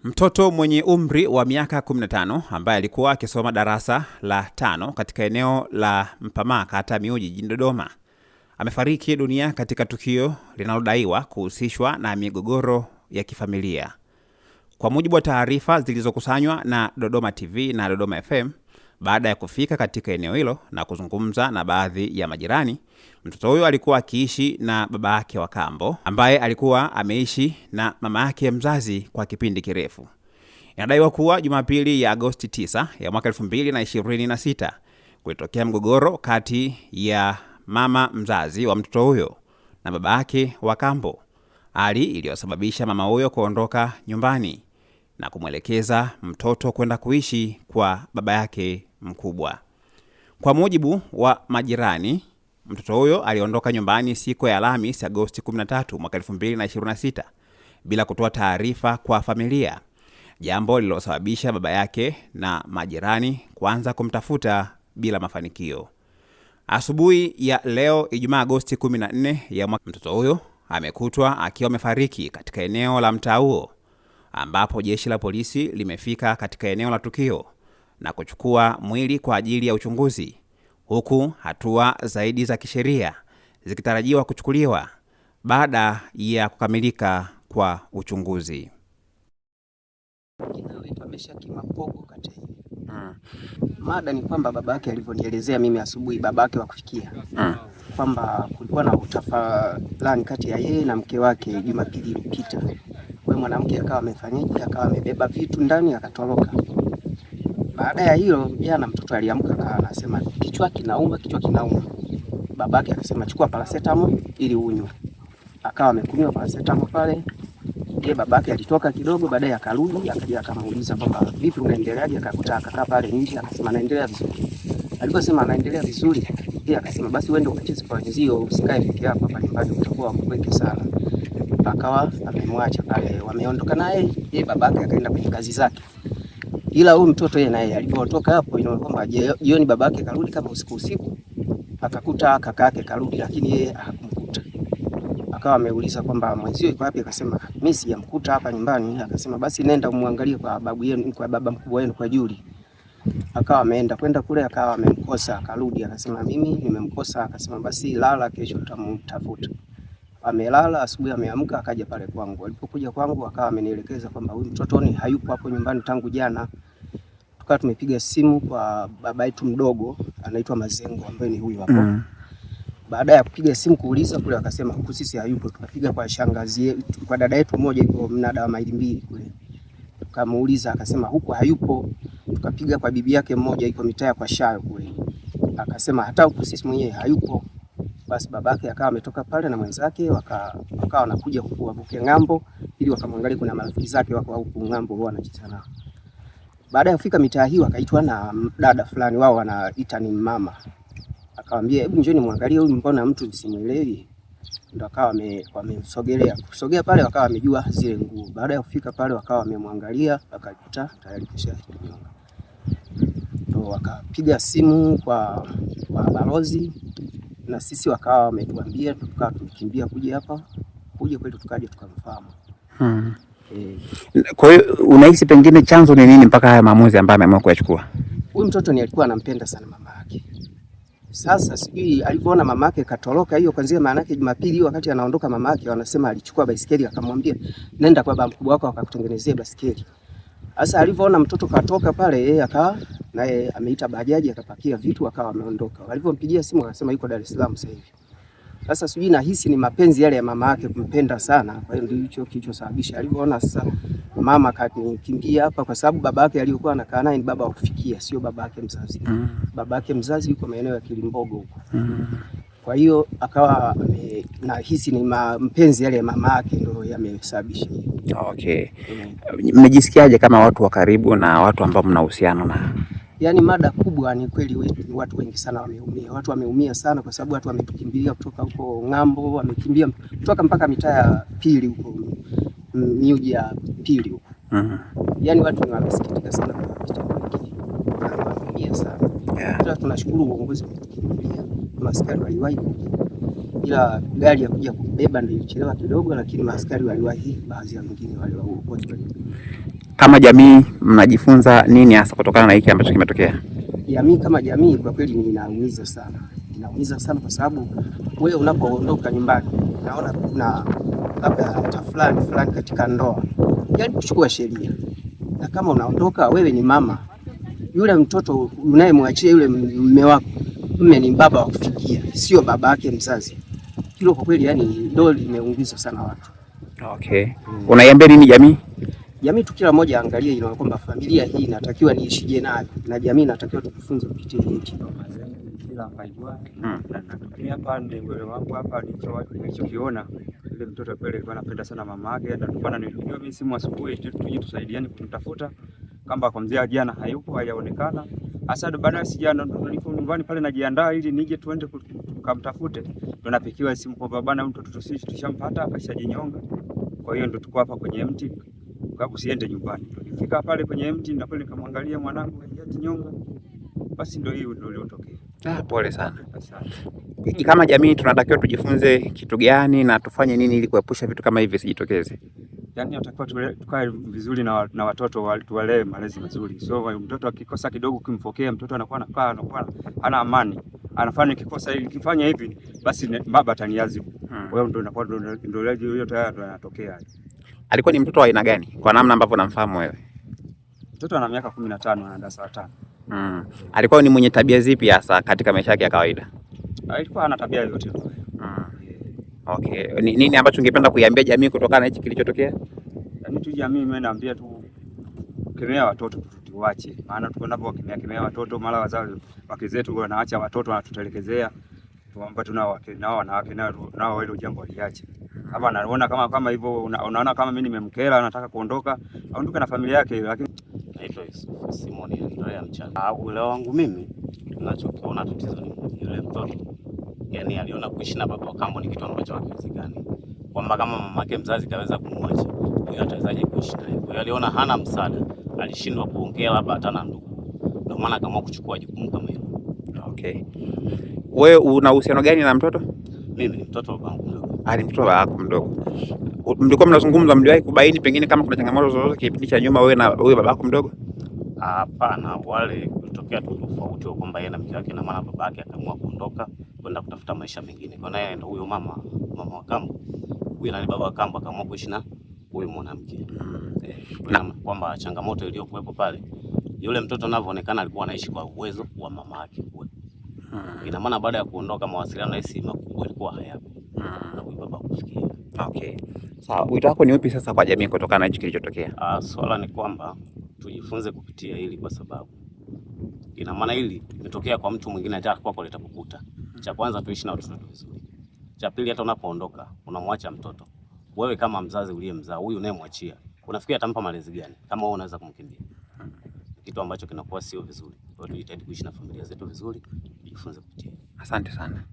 Mtoto mwenye umri wa miaka 15 ambaye alikuwa akisoma darasa la 5 katika eneo la Mpamaa, kata Miuji, jijini Dodoma, amefariki dunia katika tukio linalodaiwa kuhusishwa na migogoro ya kifamilia. Kwa mujibu wa taarifa zilizokusanywa na Dodoma TV na Dodoma FM, baada ya kufika katika eneo hilo na kuzungumza na baadhi ya majirani, mtoto huyo alikuwa akiishi na baba yake wa kambo ambaye alikuwa ameishi na mama yake mzazi kwa kipindi kirefu. Inadaiwa kuwa Jumapili ya Agosti 9 ya mwaka 2026 kulitokea mgogoro kati ya mama mzazi wa mtoto huyo na baba yake wa kambo, hali iliyosababisha mama huyo kuondoka nyumbani na kumwelekeza mtoto kwenda kuishi kwa baba yake mkubwa. Kwa mujibu wa majirani, mtoto huyo aliondoka nyumbani siku ya Alhamisi Agosti 13 mwaka 2026 bila kutoa taarifa kwa familia, jambo lililosababisha baba yake na majirani kuanza kumtafuta bila mafanikio. Asubuhi ya leo Ijumaa Agosti 14 ya mwaka, mtoto huyo amekutwa akiwa amefariki katika eneo la mtaa huo, ambapo jeshi la polisi limefika katika eneo la tukio na kuchukua mwili kwa ajili ya uchunguzi, huku hatua zaidi za kisheria zikitarajiwa kuchukuliwa baada ya kukamilika kwa uchunguzi. Mada ni kwamba babake alivyonielezea mimi asubuhi, babake wa kufikia kwamba kulikuwa na utafalani kati ya yeye na mke wake Jumapili iliyopita. Kwa mwanamke akawa amefanyaje, akawa amebeba vitu ndani akatoroka. Baada ya hilo jana mtoto aliamka anasema kichwa kinauma. Babake akasema chukua paracetamol ili unywe. Akawa amekunywa paracetamol pale. Babake alitoka kidogo, baadaye akarudi, akaja akamuuliza kwamba vipi unaendeleaje, akakuta akakaa pale nje, akasema naendelea vizuri. Aliposema anaendelea vizuri, yeye akasema basi uende ukacheze kwa wenzio, usikae peke yako hapa nyumbani, utakuwa mpweke sana. Akawa amemwacha pale, wameondoka naye, yeye babake akaenda kwenye kazi zake. Ila huyu mtoto yeye naye alipotoka hapo, inaona kwamba jioni babake karudi kama usiku, akakuta kaka yake karudi, lakini yeye hakumkuta. Akawa ameuliza kwamba mwenzio yuko wapi, akasema mimi sijamkuta hapa nyumbani. Akasema basi nenda umwangalie kwa babu yenu, kwa baba mkubwa wenu, kwa Juli. Akawa ameenda kwenda kule, akawa amemkosa, akarudi akasema mimi nimemkosa. Akasema basi lala, kesho tutamtafuta. Amelala, asubuhi ameamka akaja pale kwangu. Alipokuja kwangu akawa amenielekeza kwamba huyu mtoto ni hayupo hapo nyumbani tangu jana. Tukawa tumepiga simu kwa baba yetu mdogo anaitwa Mazengo ambaye ni huyu hapo. Baada ya kupiga simu kuuliza kule, akasema huku sisi hayupo. Tukapiga kwa shangazi yetu, kwa dada yetu mmoja yuko mnada wa maili 2 kule. Tukamuuliza akasema huku hayupo. Tukapiga kwa bibi yake mmoja yuko mitaa kwa Shayo kule. Akasema hata huku sisi mwenyewe hayupo. Basi babake akawa ametoka pale na mwenzake wakawa wanakuja kuvuka ng'ambo ili wakamwangalie kuna marafiki zake wako huko ng'ambo wao wanacheza nao. Baada ya kufika mitaa hiyo akaitwa na dada fulani wao wanaita ni mama. Akamwambia hebu njoni muangalie huyu, mbona mtu msimuelewi. Ndio akawa wamemsogelea. Kusogea pale wakawa wamejua zile nguo. Baada ya kufika pale wakawa wamemwangalia, akakuta tayari kisha kunyonga. Ndio wakapiga simu kwa balozi na sisi wakawa wametuambia, tukawa tumekimbia kuja hapa. Kuja kwetu tukaje tukamfahamu. Kwa hiyo unahisi pengine chanzo ni nini mpaka haya maamuzi ambayo ameamua kuyachukua? Huyu mtoto ni alikuwa anampenda sana mama yake. Sasa sijui alipoona mama yake katoroka hiyo kwanza, maana yake Jumapili hiyo wakati anaondoka mama yake wanasema alichukua baisikeli akamwambia nenda kwa baba mkubwa wako akakutengenezea baisikeli. Sasa alipoona mtoto katoka pale, yeye akawa naye ameita bajaji akapakia vitu akawa ameondoka. Walipompigia simu akasema yuko Dar es Salaam sasa hivi. Sasa sijui nahisi ni mapenzi yale ya mama yake kumpenda sana, kwa hiyo ndio hicho kilichosababisha. Alipoona sasa mama kanikimbia hapa, kwa sababu baba yake aliyokuwa anakaa naye ni baba wa kufikia, sio baba yake mzazi. Baba yake mzazi yuko maeneo ya Kilimbogo huko. Kwa hiyo akawa nahisi ni mapenzi yale ya mama yake ndio yamesababisha. Okay. Mmejisikiaje kama watu wa karibu na watu ambao mnahusiana na? Yaani mada kubwa ni kweli, watu wengi sana wameumia. Watu wameumia sana kwa sababu watu wametukimbilia kutoka huko ng'ambo, wamekimbia kutoka mpaka mitaa ya pili huko, Miuji ya pili huko. Yaani watu wamesikitika sana kwa kitendo hiki. Wameumia sana. Yeah. Tunashukuru uongozi umetukimbilia. Maaskari waliwahi, ila gari ya kuja kubeba ndio ilichelewa kidogo, lakini maaskari waliwahi, baadhi ya wengine waliwahi. Kama jamii mnajifunza nini hasa kutokana na hiki ambacho kimetokea? Jamii kama jamii kwa kweli inaumiza sana kwa sababu wewe unapoondoka nyumbani naona kuna labda fulani katika ndoa, yaani kuchukua sheria, na kama unaondoka wewe ni mama, yule mtoto unayemwachia yule mume wako, mume ni baba wa kufikia, sio baba yake mzazi. Hilo kwa kweli yani ndio limeumiza sana watu. Okay. Unaiambia nini jamii? Jamii tu kila mmoja angalie hilo kwamba familia hii inatakiwa niishije nayo, na jamii inatakiwa tujifunze kupitia hiki. Kila faidwa na hapa ndio wangu hapa nilichokiona, ile mtoto pale alikuwa anapenda sana mama yake, ndio tulikuwa nilipigia mimi simu asubuhi tuje tusaidiane kumtafuta kamba kwa mzee jana hayupo, hajaonekana. Hasa baada ya sijana nilipo nyumbani pale najiandaa ili nije tuende kumtafute, ndio napikiwa simu kwa baba mtoto tushampata akashajinyonga. Kwa hiyo ndio tuko hapa kwenye mti, usiende nyumbani. Tulifika pale kwenye mti na pale nikamwangalia mwanangu hajajinyonga. Basi ndio hiyo ndio iliyotokea. Pole sana. Kama jamii tunatakiwa tujifunze kitu gani na tufanye nini ili kuepusha vitu kama hivi visijitokeze? Yaani tunatakiwa tukae vizuri na watoto, tuwalee malezi mazuri. So mtoto akikosa kidogo kimpokea, mtoto anakuwa hana amani. Anafanya kifanya hivi basi baba ataniadhibu. Kwa hiyo ndio inakuwa ndio hiyo tayari yanatokea. Alikuwa ni mtoto wa aina gani kwa namna ambavyo unamfahamu wewe? Mtoto ana miaka 15 na darasa la 5. Alikuwa ni mwenye tabia zipi hasa katika maisha yake ya kawaida? Alikuwa ana tabia yote. Okay. Nini ambacho ungependa kuiambia jamii kutokana na hichi kilichotokea? Yaani tu jamii mimi naambia tu kemea watoto tuwache. Maana tunapo kemea watoto mara wazazi wake zetu wanaacha watoto wanatutelekezea. Tuomba tunao wake nao wanawake nao hilo jambo waliache. Hapa anaona kama hivyo unaona kama mimi nimemkera nataka kuondoka, aondoke na familia yake, lakini naitwa Simon ndio ya mchana. Uelewa wangu mimi ninachokiona tatizo ni yule mtoto. Yaani aliona kuishi na baba wa kambo ni kitu ambacho hakiwezekani. Kwamba kama mamake mzazi kaweza kumwacha, yeye atawezaje kuishi naye? Kwa hiyo aliona hana msaada, alishindwa kuongea labda hata na ndugu. Ndio maana akaamua kuchukua jukumu kama hilo. Okay. Wewe una uhusiano gani na mtoto? Mimi ni mtoto wa babangu mdogo. Ni mtoto wako mdogo. Mlikuwa mnazungumza, mliwahi kubaini pengine kama kuna changamoto zozote kipindi cha nyuma wewe na huyo babako mdogo? Hapana, wale kulitokea tu tofauti kwamba yeye na mke wake na maana babake akaamua kuondoka kwenda kutafuta maisha mengine. Kwa naye ndio huyo mama wa kambo. Huyo na baba wa kambo akaamua kuishi na huyo mwanamke. Na kwamba changamoto iliyokuwepo pale, yule mtoto anavyoonekana alikuwa anaishi kwa uwezo wa mama yake. Ina maana baada ya kuondoka mawasiliano na hisi makubwa ilikuwa hayapo. Na huyo baba kufikia. Okay. Sawa, wito wako ni upi sasa kwa jamii kutokana na hicho kilichotokea? Swala ni kwamba tujifunze kupitia hili kwa sababu ina maana hili limetokea kwa mtu mwingine hata kwako litakukuta. Cha kwanza tuishi na watoto vizuri. Cha pili hata unapoondoka unamwacha mtoto. Wewe kama mzazi uliyemzaa huyu unayemwachia, unafikiri atampa malezi gani kama wewe unaweza kumkimbia? Kitu ambacho kinakuwa sio vizuri. Kwa hiyo tujitahidi kuishi na familia zetu vizuri, tujifunze kupitia. Asante sana.